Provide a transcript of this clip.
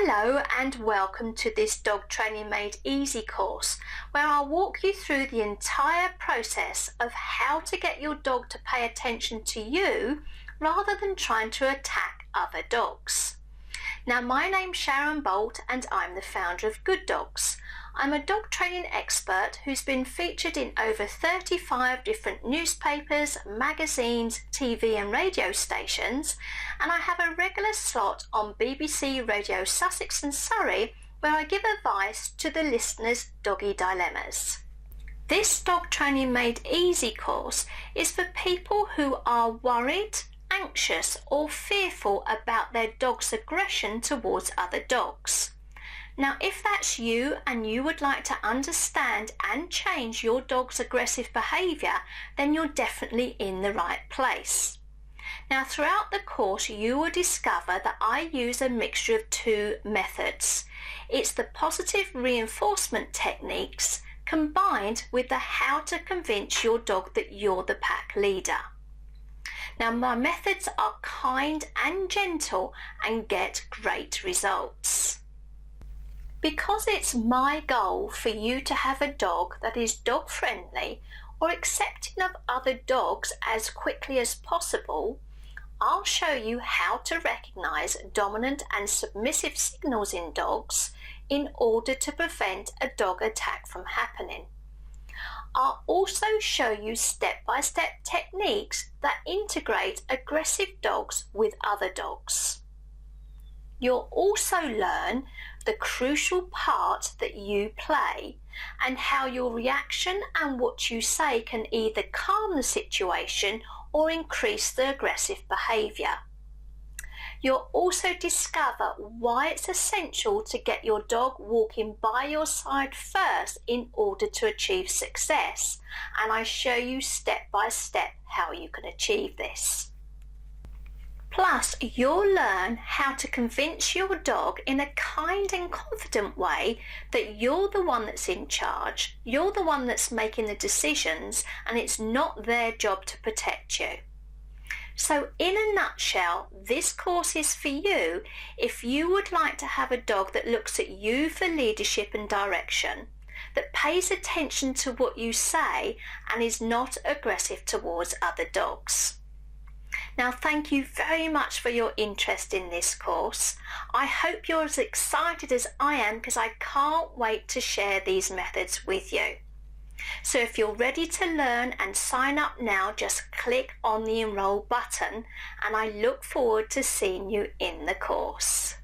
Hello and welcome to this Dog Training Made Easy course, where I'll walk you through the entire process of how to get your dog to pay attention to you rather than trying to attack other dogs. Now, my name's Sharon Bolt and I'm the founder of Good Dogs. I'm a dog training expert who's been featured in over 35 different newspapers, magazines, TV and radio stations, and I have a regular slot on BBC Radio Sussex and Surrey where I give advice to the listeners' doggy dilemmas. This Dog Training Made Easy course is for people who are worried, anxious or fearful about their dog's aggression towards other dogs. Now, if that's you and you would like to understand and change your dog's aggressive behaviour, then you're definitely in the right place. Now, throughout the course, you will discover that I use a mixture of two methods. It's the positive reinforcement techniques combined with the how to convince your dog that you're the pack leader. Now, my methods are kind and gentle and get great results. Because it's my goal for you to have a dog that is dog friendly or accepting of other dogs as quickly as possible, I'll show you how to recognise dominant and submissive signals in dogs in order to prevent a dog attack from happening. I'll also show you step-by-step techniques that integrate aggressive dogs with other dogs. You'll also learn the crucial part that you play and how your reaction and what you say can either calm the situation or increase the aggressive behaviour. You'll also discover why it's essential to get your dog walking by your side first in order to achieve success, and I show you step by step how you can achieve this. Plus, you'll learn how to convince your dog in a kind and confident way that you're the one that's in charge, you're the one that's making the decisions, and it's not their job to protect you. So, in a nutshell, this course is for you if you would like to have a dog that looks at you for leadership and direction, that pays attention to what you say and is not aggressive towards other dogs. Now, thank you very much for your interest in this course. I hope you're as excited as I am because I can't wait to share these methods with you. So if you're ready to learn and sign up now, just click on the enroll button and I look forward to seeing you in the course.